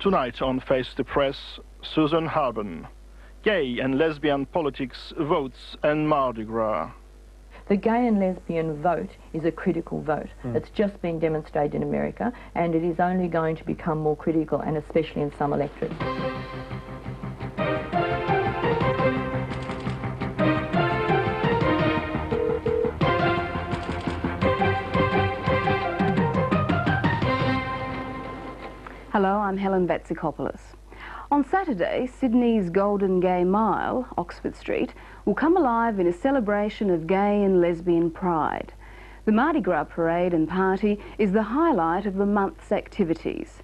Tonight on Face the Press, Susan Harben. Gay and lesbian politics, votes and Mardi Gras. The gay and lesbian vote is a critical vote. It's just been demonstrated in America, and it is only going to become more critical, and especially in some electorates. Hello, I'm Helen Vatsikopoulos. On Saturday, Sydney's Golden Gay Mile, Oxford Street, will come alive in a celebration of gay and lesbian pride. The Mardi Gras parade and party is the highlight of the month's activities.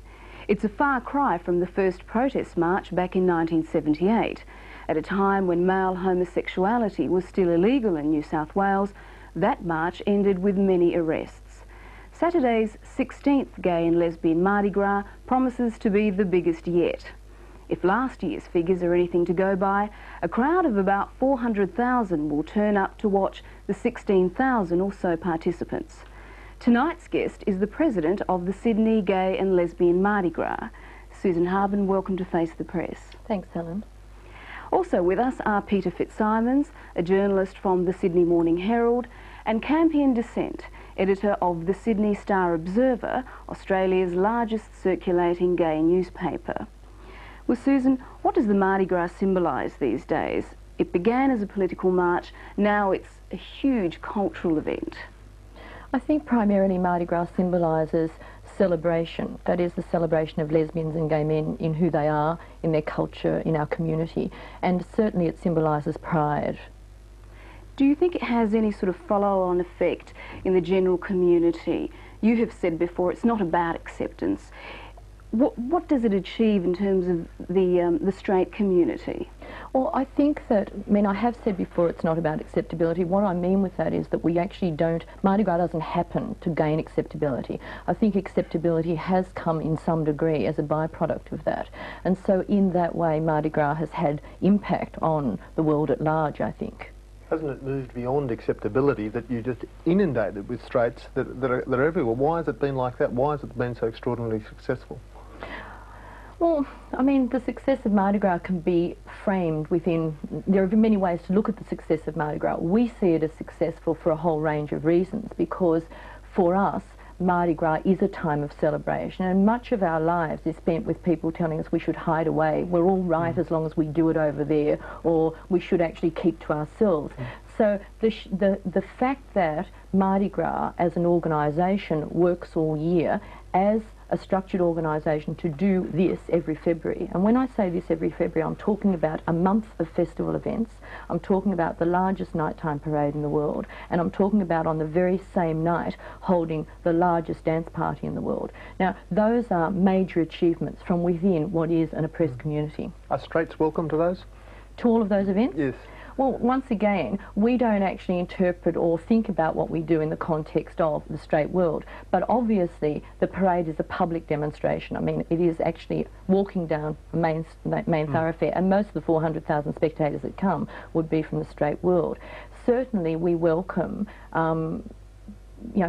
It's a far cry from the first protest march back in 1978. At a time when male homosexuality was still illegal in New South Wales, that march ended with many arrests. Saturday's 16th Gay and Lesbian Mardi Gras promises to be the biggest yet. If last year's figures are anything to go by, a crowd of about 400,000 will turn up to watch the 16,000 or so participants. Tonight's guest is the president of the Sydney Gay and Lesbian Mardi Gras. Susan Harben, welcome to Face the Press. Thanks, Helen. Also with us are Peter FitzSimons, a journalist from the Sydney Morning Herald, and Campion Descent, editor of the Sydney Star Observer, Australia's largest circulating gay newspaper. Well, Susan, what does the Mardi Gras symbolise these days? It began as a political march, now it's a huge cultural event. I think primarily Mardi Gras symbolises celebration, that is the celebration of lesbians and gay men in who they are, in their culture, in our community, and certainly it symbolises pride. Do you think it has any sort of follow-on effect in the general community? You have said before it's not about acceptance. What does it achieve in terms of the straight community? Well, I think that, I have said before it's not about acceptability. What I mean with that is that we actually don't, Mardi Gras doesn't happen to gain acceptability. I think acceptability has come in some degree as a byproduct of that. And so in that way, Mardi Gras has had impact on the world at large, I think. Hasn't it moved beyond acceptability that you just inundated with straights that are everywhere? Why has it been like that? Why has it been so extraordinarily successful? Well, the success of Mardi Gras can be framed within, there are many ways to look at the success of Mardi Gras. We see it as successful for a whole range of reasons, because for us, Mardi Gras is a time of celebration, and much of our lives is spent with people telling us we should hide away, we're all right as long as we do it over there, or we should actually keep to ourselves. So the fact that Mardi Gras as an organisation works all year as a structured organisation to do this every February. And when I say this every February, I'm talking about a month of festival events, I'm talking about the largest nighttime parade in the world, and I'm talking about on the very same night holding the largest dance party in the world. Now, those are major achievements from within what is an oppressed community. Are straights welcome to those? To all of those events? Yes. Well, once again, we don't actually interpret or think about what we do in the context of the straight world, but obviously the parade is a public demonstration. It is actually walking down a main thoroughfare, and most of the 400,000 spectators that come would be from the straight world. Certainly we welcome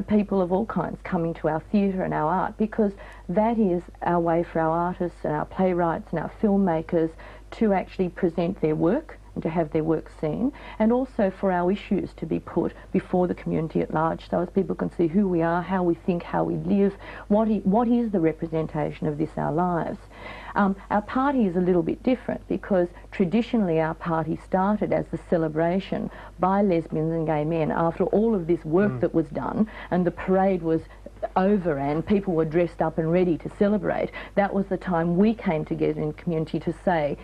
people of all kinds coming to our theatre and our art, because that is our way for our artists and our playwrights and our filmmakers to actually present their work and to have their work seen, and also for our issues to be put before the community at large, so as people can see who we are, how we think, how we live, what is the representation of this, our lives. Our party is a little bit different, because traditionally our party started as the celebration by lesbians and gay men after all of this work that was done, and the parade was over and people were dressed up and ready to celebrate. That was the time we came together in community to say,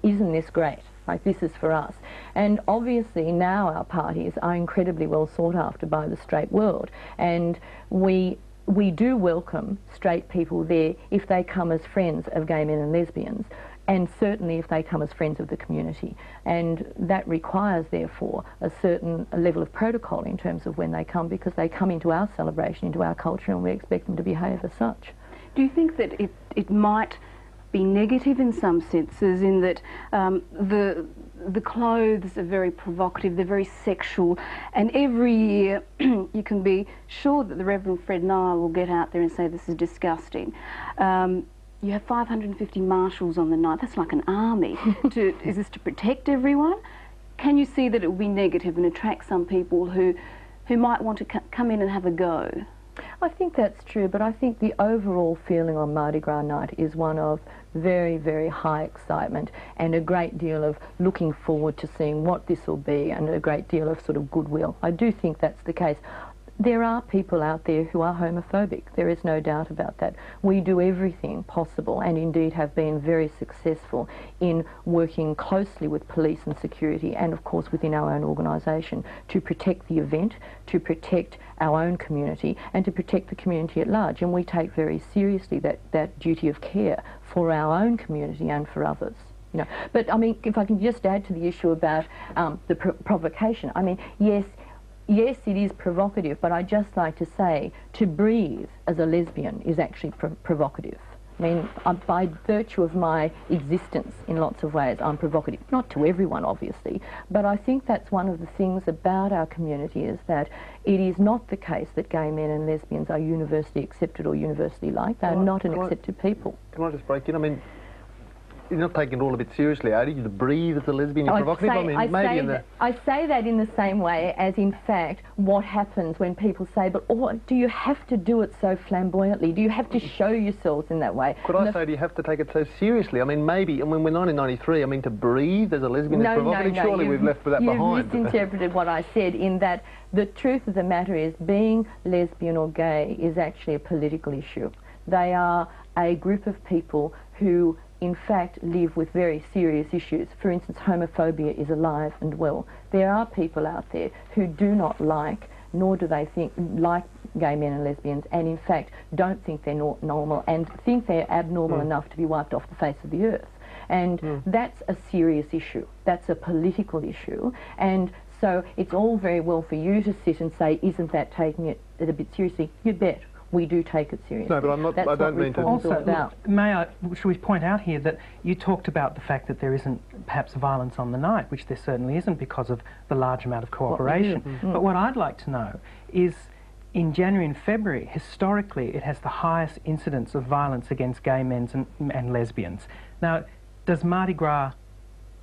isn't this great? Like, this is for us. And obviously now our parties are incredibly well sought after by the straight world, and we do welcome straight people there if they come as friends of gay men and lesbians, and certainly if they come as friends of the community. And that requires, therefore, a certain level of protocol in terms of when they come, because they come into our celebration, into our culture, and we expect them to behave as such. Do you think that it might be negative in some senses, in that the clothes are very provocative, they're very sexual, and every year you can be sure that the Reverend Fred Nile will get out there and say this is disgusting. you have 550 marshals on the night. That's like an army. Is this to protect everyone? Can you see that it will be negative and attract some people who might want to come in and have a go? I think that's true, but I think the overall feeling on Mardi Gras night is one of very, very high excitement and a great deal of looking forward to seeing what this will be, and a great deal of sort of goodwill. I do think that's the case. There are people out there who are homophobic. There is no doubt about that. We do everything possible, and indeed have been very successful in working closely with police and security, and of course within our own organisation, to protect the event, to protect our own community, and to protect the community at large. And we take very seriously that duty of care for our own community and for others. You know. But I mean, if I can just add to the issue about the provocation, I mean, yes, it is provocative, but I'd just like to say, to breathe as a lesbian is actually provocative. I mean, by virtue of my existence, in lots of ways, I'm provocative. Not to everyone, obviously, but I think that's one of the things about our community, is that it is not the case that gay men and lesbians are universally accepted or universally liked. They're not an accepted people. Can I just break in? I mean, you're not taking it all a bit seriously, are you? To breathe as a lesbian is provocative? I say that in the same way as, in fact, what happens when people say, but do you have to do it so flamboyantly? Do you have to show yourselves in that way? Could I say, do you have to take it so seriously? I mean, maybe, and when we're 1993, I mean, to breathe as a lesbian is provocative? No, surely we've left that behind. You've misinterpreted what I said, in that the truth of the matter is, being lesbian or gay is actually a political issue. They are a group of people who in fact live with very serious issues. For instance, homophobia is alive and well. There are people out there who do not like, nor do they like gay men and lesbians, and in fact don't think they're normal, and think they're abnormal enough to be wiped off the face of the earth. And that's a serious issue. That's a political issue. And so it's all very well for you to sit and say, isn't that taking it a bit seriously? You bet. We do take it seriously. No, but I'm not. That's I don't mean to. Also, should we point out here that you talked about the fact that there isn't perhaps violence on the night, which there certainly isn't because of the large amount of cooperation. But what I'd like to know is, in January and February, historically, it has the highest incidence of violence against gay men and lesbians. Now, does Mardi Gras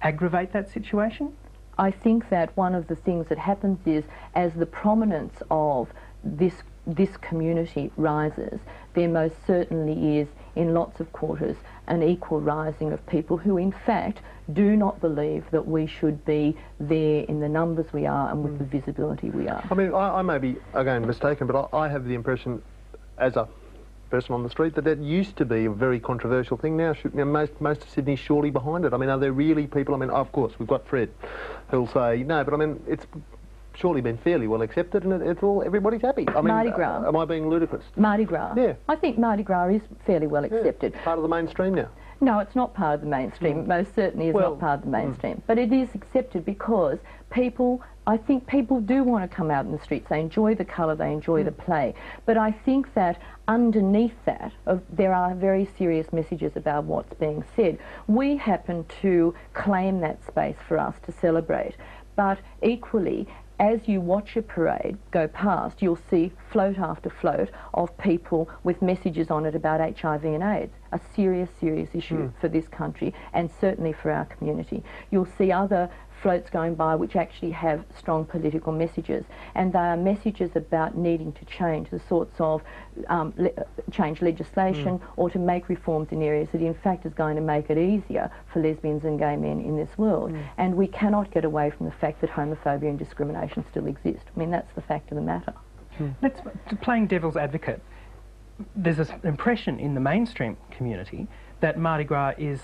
aggravate that situation? I think that one of the things that happens is, as the prominence of this community rises, there most certainly is, in lots of quarters, an equal rising of people who in fact do not believe that we should be there in the numbers we are and with the visibility we are. I mean, I may be, again, mistaken, but I have the impression, as a person on the street, that used to be a very controversial thing. Now, most of Sydney's surely behind it. I mean, are there really people? I mean, of course, we've got Fred, who'll say, no, but I mean, it's surely been fairly well accepted, and everybody's happy. I mean, Mardi Gras. Am I being ludicrous? Mardi Gras. Yeah. I think Mardi Gras is fairly well accepted. Part of the mainstream now. No, it's not part of the mainstream. Most certainly is not part of the mainstream. But it is accepted because I think people do want to come out in the streets. They enjoy the colour, they enjoy the play. But I think that underneath that, there are very serious messages about what's being said. We happen to claim that space for us to celebrate. But equally, as you watch a parade go past, you'll see float after float of people with messages on it about HIV and AIDS, a serious, serious issue for this country and certainly for our community. You'll see other floats going by which actually have strong political messages, and they are messages about needing to change the sorts of change legislation or to make reforms in areas that in fact is going to make it easier for lesbians and gay men in this world. And we cannot get away from the fact that homophobia and discrimination still exist. I mean, that's the fact of the matter. Playing devil's advocate, there's an impression in the mainstream community that Mardi Gras is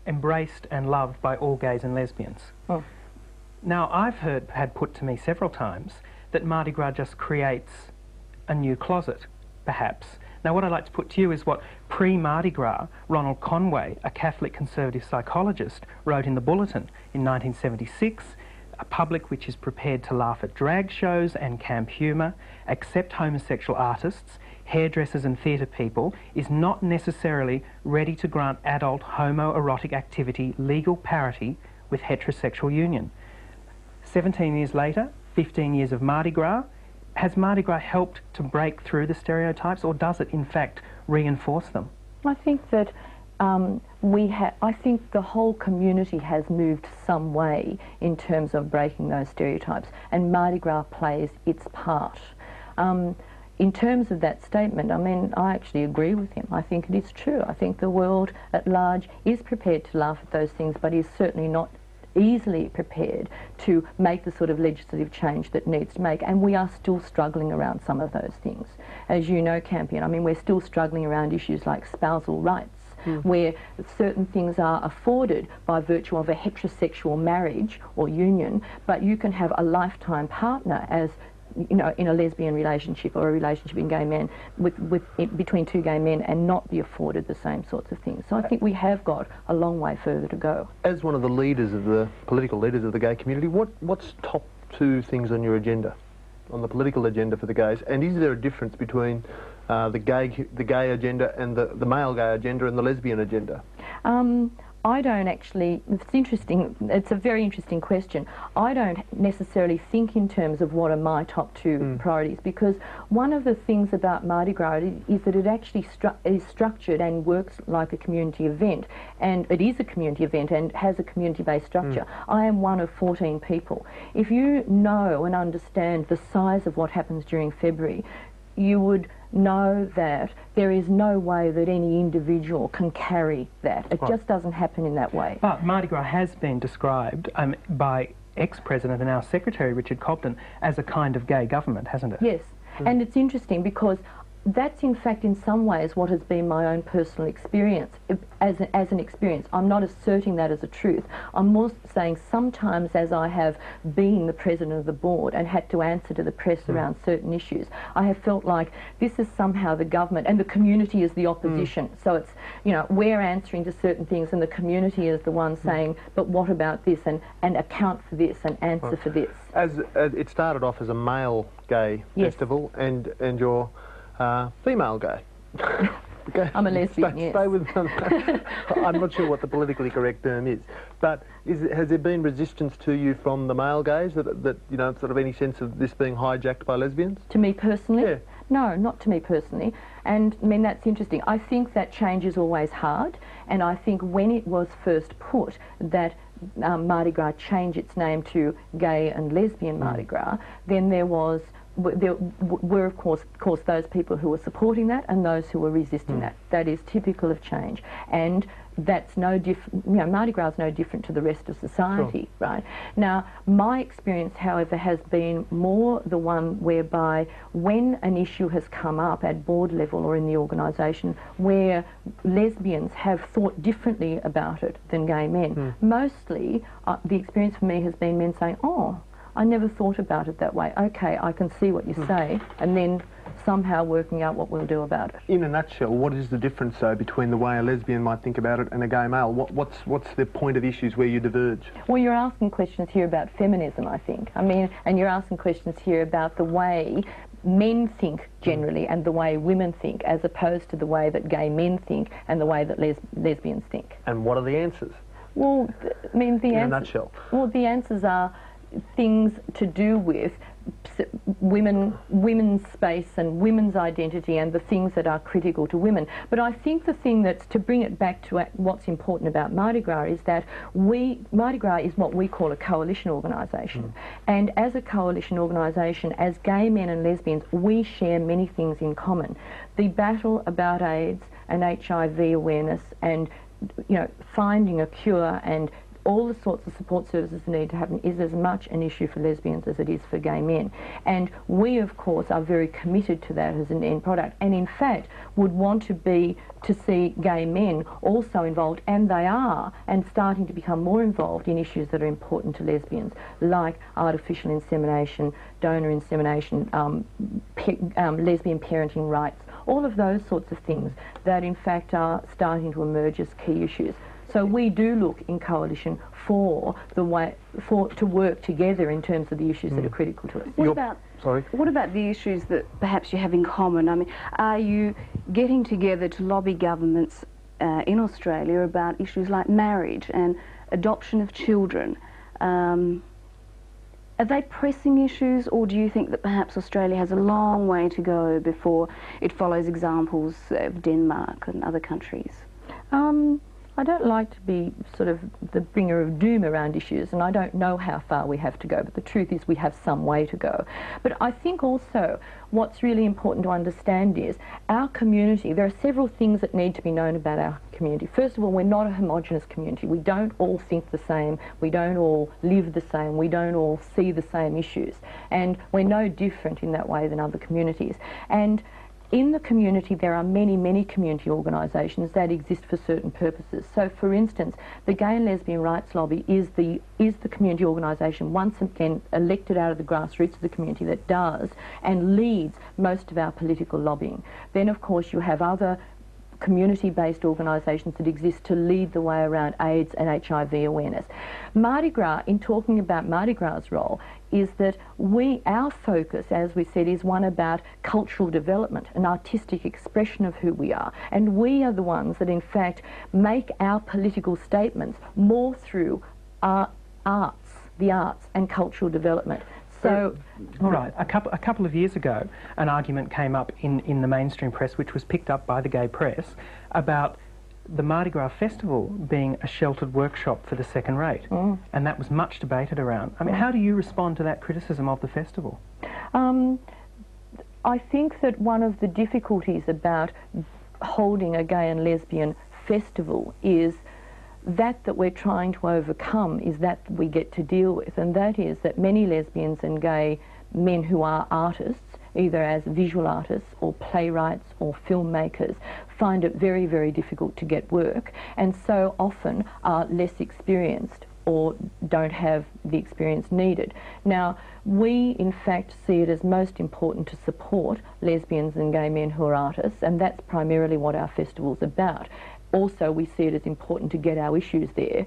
embraced and loved by all gays and lesbians. Now, I've had put to me several times that Mardi Gras just creates a new closet, perhaps. Now, what I'd like to put to you is what pre-Mardi Gras Ronald Conway, a Catholic conservative psychologist, wrote in the Bulletin in 1976, a public which is prepared to laugh at drag shows and camp humour, accept homosexual artists, hairdressers and theatre people, is not necessarily ready to grant adult homoerotic activity legal parity with heterosexual union. 17 years later, 15 years of Mardi Gras, has Mardi Gras helped to break through the stereotypes, or does it in fact reinforce them? I think that I think the whole community has moved some way in terms of breaking those stereotypes, and Mardi Gras plays its part. In terms of that statement, I mean, I actually agree with him. I think it is true. I think the world at large is prepared to laugh at those things, but is certainly not easily prepared to make the sort of legislative change that needs to make, and we are still struggling around some of those things. As you know, Campion, I mean, we're still struggling around issues like spousal rights, where certain things are afforded by virtue of a heterosexual marriage or union, but you can have a lifetime partner as, you know, in a lesbian relationship or a relationship in gay men between two gay men and not be afforded the same sorts of things. So I think we have got a long way further to go. As one of the leaders of the political leaders of the gay community, what's top two things on your agenda, on the political agenda for the gays? And is there a difference between the gay agenda and the male gay agenda and the lesbian agenda? I don't actually, it's interesting, it's a very interesting question. I don't necessarily think in terms of what are my top two priorities, because one of the things about Mardi Gras is that it actually is structured and works like a community event, and it is a community event and has a community-based structure. I am one of 14 people. If you know and understand the size of what happens during February, you would know that there is no way that any individual can carry that. It just doesn't happen in that way. But Mardi Gras has been described by ex-President and now Secretary Richard Cobden as a kind of gay government, hasn't it? Yes, and it's interesting because that's in fact in some ways what has been my own personal experience as an experience. I'm not asserting that as a truth. I'm more saying sometimes as I have been the president of the board and had to answer to the press around certain issues, I have felt like this is somehow the government and the community is the opposition. So it's, you know, we're answering to certain things and the community is the one saying, but what about this, and account for this and answer for this. As it started off as a male gay festival, and you're female gay. Okay. I'm a lesbian, yes. Stay with them. I'm not sure what the politically correct term is, but has there been resistance to you from the male gays that you know, sort of any sense of this being hijacked by lesbians? To me personally? Yeah. No, not to me personally. And I mean, that's interesting. I think that change is always hard, and I think when it was first put that Mardi Gras change its name to Gay and Lesbian Mardi Gras, then there were of course those people who were supporting that and those who were resisting that. That is typical of change, and that's no different. You know, Mardi Gras is no different to the rest of society, right? Now, my experience, however, has been more the one whereby when an issue has come up at board level or in the organisation where lesbians have thought differently about it than gay men, mostly the experience for me has been men saying, "Oh, I never thought about it that way. Okay, I can see what you say," and then somehow working out what we'll do about it. In a nutshell, what is the difference, though, between the way a lesbian might think about it and a gay male? What's the point of issues where you diverge? Well, you're asking questions here about feminism, I think. I mean, and you're asking questions here about the way men think generally and the way women think, as opposed to the way that gay men think and the way that lesbians think. And what are the answers? Well, I mean, in a nutshell. Well, the answers are things to do with women's space and women's identity and the things that are critical to women. But I think the thing that's, to bring it back to what's important about Mardi Gras, is that Mardi Gras is what we call a coalition organisation. And as a coalition organisation, as gay men and lesbians, we share many things in common. The battle about AIDS and HIV awareness and, you know, finding a cure and all the sorts of support services that need to happen is as much an issue for lesbians as it is for gay men. And we, of course, are very committed to that as an end product, and in fact would want to see gay men also involved, and they are, and starting to become more involved in issues that are important to lesbians, like artificial insemination, donor insemination, lesbian parenting rights, all of those sorts of things that in fact are starting to emerge as key issues. So we do look in coalition for the way to work together in terms of the issues that are critical to us. What about the issues that perhaps you have in common? I mean, are you getting together to lobby governments in Australia about issues like marriage and adoption of children? Are they pressing issues, or do you think that perhaps Australia has a long way to go before it follows examples of Denmark and other countries? I don't like to be sort of the bringer of doom around issues, and I don't know how far we have to go, but the truth is we have some way to go. But I think also what's really important to understand is our community, there are several things that need to be known about our community. First of all, we're not a homogenous community. We don't all think the same, we don't all live the same, we don't all see the same issues, and we're no different in that way than other communities. And in the community, there are many, many community organisations that exist for certain purposes. So, for instance, the Gay and Lesbian Rights Lobby is the community organisation, once again elected out of the grassroots of the community, that does and leads most of our political lobbying. Then, of course, you have other community-based organisations that exist to lead the way around AIDS and HIV awareness. Mardi Gras, in talking about Mardi Gras' role, is that our focus, as we said, is one about cultural development, an artistic expression of who we are. And we are the ones that, in fact, make our political statements more through our the arts and cultural development. So, right, a couple of years ago, an argument came up in the mainstream press, which was picked up by the gay press, about the Mardi Gras festival being a sheltered workshop for the second rate, and that was much debated around. I mean, how do you respond to that criticism of the festival? I think that one of the difficulties about holding a gay and lesbian festival is that we're trying to overcome is that we get to deal with, and that is that many lesbians and gay men who are artists, either as visual artists or playwrights or filmmakers, find it very, very difficult to get work, and so often are less experienced or don't have the experience needed. Now, we in fact see it as most important to support lesbians and gay men who are artists, and that's primarily what our festival's about. Also, we see it as important to get our issues there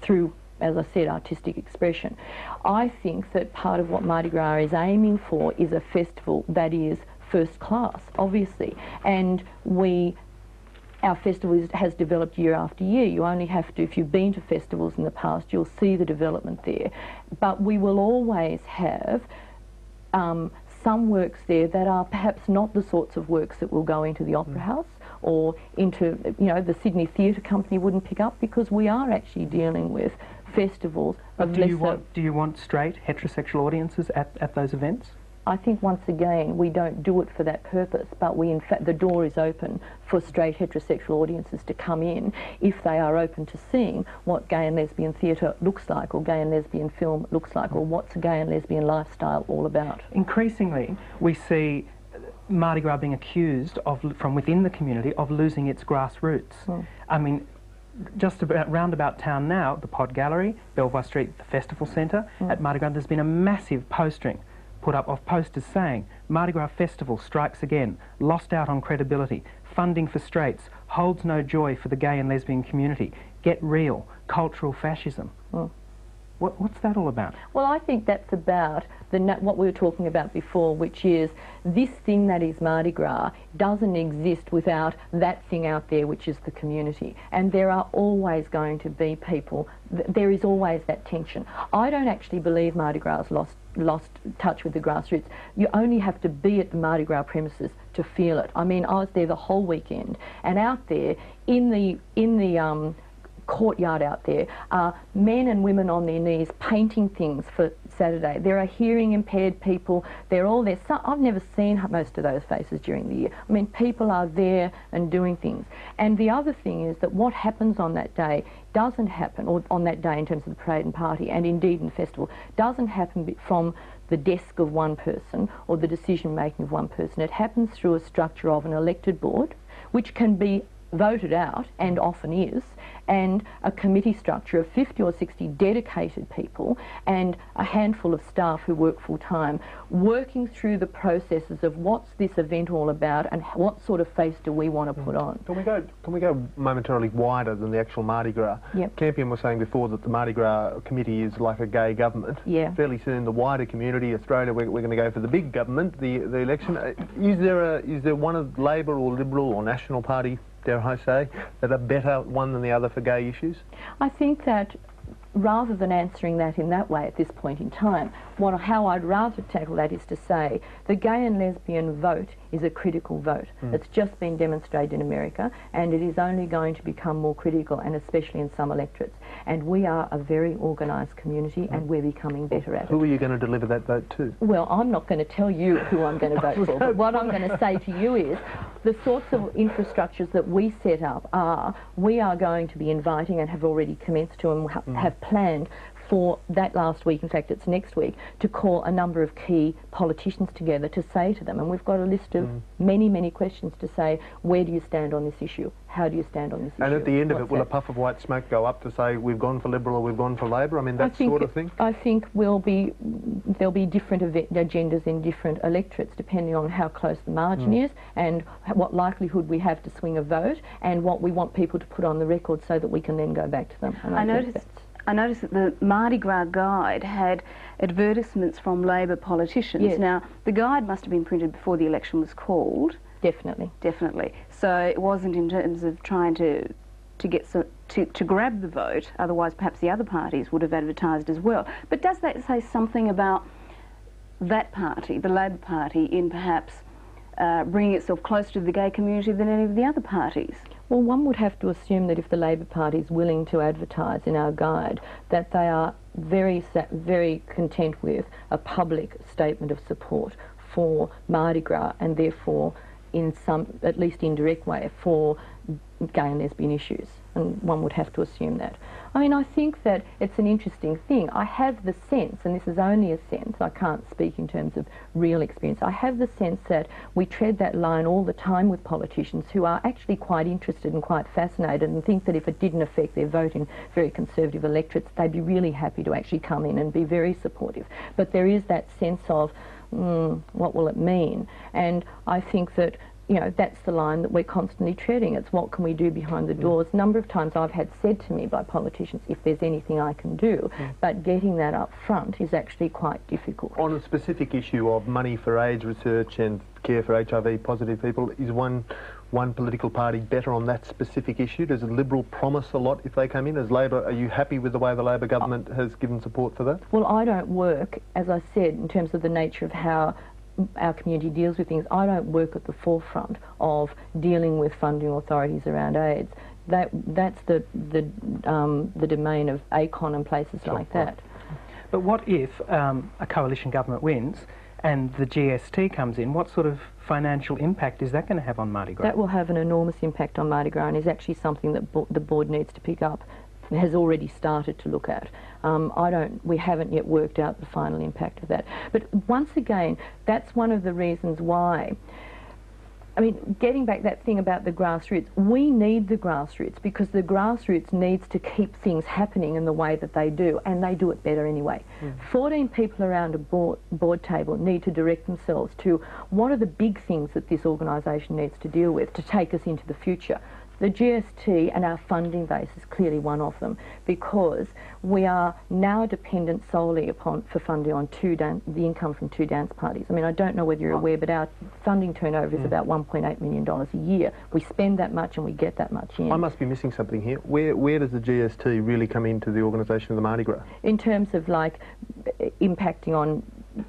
through, as I said, artistic expression. I think that part of what Mardi Gras is aiming for is a festival that is first class, obviously, and our festival has developed year after year. You only have to, if you've been to festivals in the past, you'll see the development there. But we will always have some works there that are perhaps not the sorts of works that will go into the Opera House or into, the Sydney Theatre Company wouldn't pick up, because we are actually dealing with festivals of lesser... Do you want straight heterosexual audiences at those events? I think once again we don't do it for that purpose, but we in fact, the door is open for straight heterosexual audiences to come in if they are open to seeing what gay and lesbian theatre looks like, or gay and lesbian film looks like, or what's a gay and lesbian lifestyle all about. Increasingly we see Mardi Gras being accused from within the community of losing its grassroots. I mean, just round about town now, the Pod Gallery, Belvoir Street, the Festival Centre, at Mardi Gras, there's been a massive postering put up of posters saying, Mardi Gras Festival strikes again, lost out on credibility, funding for straights, holds no joy for the gay and lesbian community, get real, cultural fascism. What's that all about? Well, I think that's about what we were talking about before, which is this thing that is Mardi Gras doesn't exist without that thing out there, which is the community. And there are always going to be people, there is always that tension. I don't actually believe Mardi Gras lost touch with the grassroots. You only have to be at the Mardi Gras premises to feel it. I mean, I was there the whole weekend, and out there in the courtyard out there are men and women on their knees painting things for Saturday. There are hearing impaired people, they're all there. I've never seen most of those faces during the year. I mean, people are there and doing things. And the other thing is that what happens on that day doesn't happen, or on that day in terms of the parade and party, and indeed in the festival, doesn't happen from the desk of one person or the decision making of one person. It happens through a structure of an elected board, which can be voted out, and often is, and a committee structure of 50 or 60 dedicated people and a handful of staff who work full-time, working through the processes of what's this event all about and what sort of face do we want to put on. Can we go momentarily wider than the actual Mardi Gras? Yep. Campion was saying before that the Mardi Gras committee is like a gay government. Yeah. Fairly soon the wider community, Australia, we're going to go for the big government, the election. Is there one of Labor or Liberal or National Party, dare I say, that a better one than the other for gay issues? I think that rather than answering that in that way at this point in time, how I'd rather tackle that is to say the gay and lesbian vote is a critical vote. It's just been demonstrated in America, and it is only going to become more critical, and especially in some electorates. And we are a very organised community, and we're becoming better at it. Who are you going to deliver that vote to? Well, I'm not going to tell you who I'm going to vote for, but what I'm going to say to you is the sorts of infrastructures that we set up we are going to be inviting and have already commenced to and have planned for that last week, in fact it's next week, to call a number of key politicians together to say to them, and we've got a list of many, many questions to say, where do you stand on this issue? How do you stand on this issue? And at the end of it, will a puff of white smoke go up to say we've gone for Liberal or we've gone for Labor? I mean, that sort of thing? I think there'll be different agendas in different electorates depending on how close the margin is and what likelihood we have to swing a vote and what we want people to put on the record so that we can then go back to them. And I noticed that the Mardi Gras guide had advertisements from Labor politicians. Yes. Now, the guide must have been printed before the election was called. Definitely. Definitely. So it wasn't in terms of trying to grab the vote, otherwise perhaps the other parties would have advertised as well. But does that say something about that party, the Labor Party, in perhaps bringing itself closer to the gay community than any of the other parties? Well, one would have to assume that if the Labor Party is willing to advertise in our guide, that they are very content with a public statement of support for Mardi Gras and therefore in some, at least indirect way, for gay and lesbian issues. And one would have to assume that. I mean, I think that it's an interesting thing. I have the sense, and this is only a sense, I can't speak in terms of real experience, I have the sense that we tread that line all the time with politicians who are actually quite interested and quite fascinated and think that if it didn't affect their vote in very conservative electorates, they'd be really happy to actually come in and be very supportive. But there is that sense of, what will it mean? And I think that, you know, that's the line that we're constantly treading. It's what can we do behind the doors. A number of times I've had said to me by politicians, if there's anything I can do, but getting that up front is actually quite difficult. On a specific issue of money for AIDS research and care for HIV positive people, is one political party better on that specific issue? Does the Liberal promise a lot if they come in? As Labor, are you happy with the way the Labor government has given support for that? Well, I don't work, as I said, in terms of the nature of how our community deals with things. I don't work at the forefront of dealing with funding authorities around AIDS. That's the domain of ACON and places like that. But what if a coalition government wins and the GST comes in? What sort of financial impact is that going to have on Mardi Gras? That will have an enormous impact on Mardi Gras and is actually something that the board needs to pick up, has already started to look at. We haven't yet worked out the final impact of that. But once again, that's one of the reasons why, I mean, getting back that thing about the grassroots, we need the grassroots because the grassroots needs to keep things happening in the way that they do, and they do it better anyway. 14 people around a board table need to direct themselves to what are the big things that this organisation needs to deal with to take us into the future. The GST and our funding base is clearly one of them because we are now dependent solely for funding on the income from 2 dance parties. I mean, I don't know whether you're aware, but our funding turnover is about $1.8 million a year. We spend that much and we get that much in. I must be missing something here. Where does the GST really come into the organisation of the Mardi Gras? In terms of like impacting on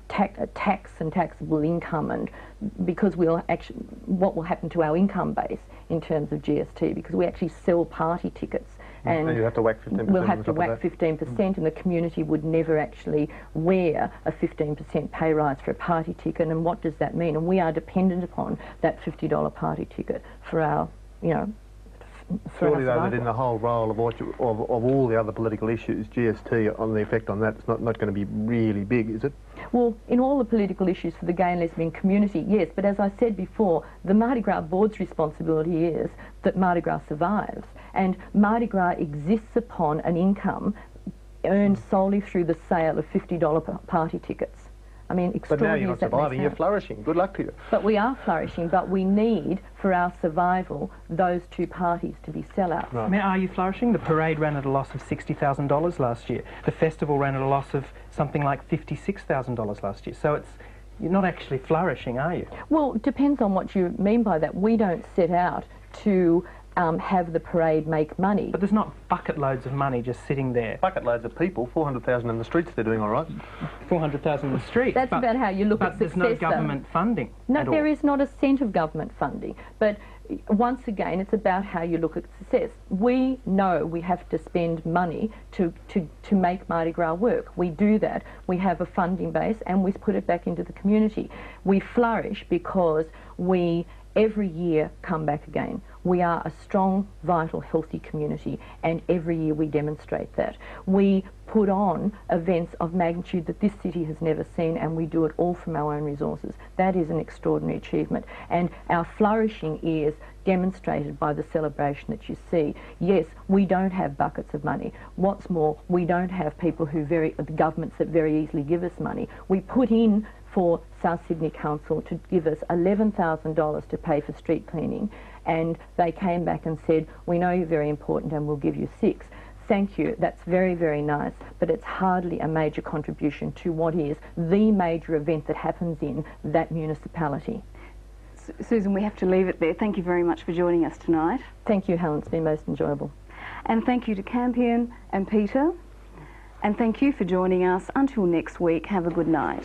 tax and taxable income, and because what will happen to our income base in terms of GST, because we actually sell party tickets and you have to whack 15%. We'll have to whack 15% and the community would never actually wear a 15% pay rise for a party ticket. And what does that mean? And we are dependent upon that $50 party ticket for our, you know, surely though that in the whole role of all the other political issues, GST on the effect on that is not going to be really big, is it? Well, in all the political issues for the gay and lesbian community, yes, but as I said before, the Mardi Gras board's responsibility is that Mardi Gras survives, and Mardi Gras exists upon an income earned solely through the sale of $50 party tickets. I mean, but now you're not extraordinary as that surviving, may you're sound. flourishing. Good luck to you. But we are flourishing, but we need, for our survival, those 2 parties to be sellouts. I mean, are you flourishing? The parade ran at a loss of $60,000 last year. The festival ran at a loss of something like $56,000 last year. So you're not actually flourishing, are you? Well, it depends on what you mean by that. We don't set out to have the parade make money. But there's not bucket loads of money just sitting there. Bucket loads of people, 400,000 in the streets, they're doing all right. 400,000 in the streets. That's about how you look at success. But there's no government funding. No, at there all. is not a cent of government funding. But once again, it's about how you look at success. We know we have to spend money to make Mardi Gras work. We do that. We have a funding base and we put it back into the community. We flourish because we every year come back again. We are a strong, vital, healthy community, and every year we demonstrate that. We put on events of magnitude that this city has never seen, and we do it all from our own resources. That is an extraordinary achievement, and our flourishing is demonstrated by the celebration that you see. Yes, we don't have buckets of money. What's more, we don't have people the governments that very easily give us money. We put in for South Sydney Council to give us $11,000 to pay for street cleaning, and they came back and said, we know you're very important and we'll give you $6. Thank you, that's very, very nice, but it's hardly a major contribution to what is the major event that happens in that municipality. Susan, we have to leave it there. Thank you very much for joining us tonight. Thank you, Helen, it's been most enjoyable. And thank you to Campion and Peter. And thank you for joining us. Until next week, have a good night.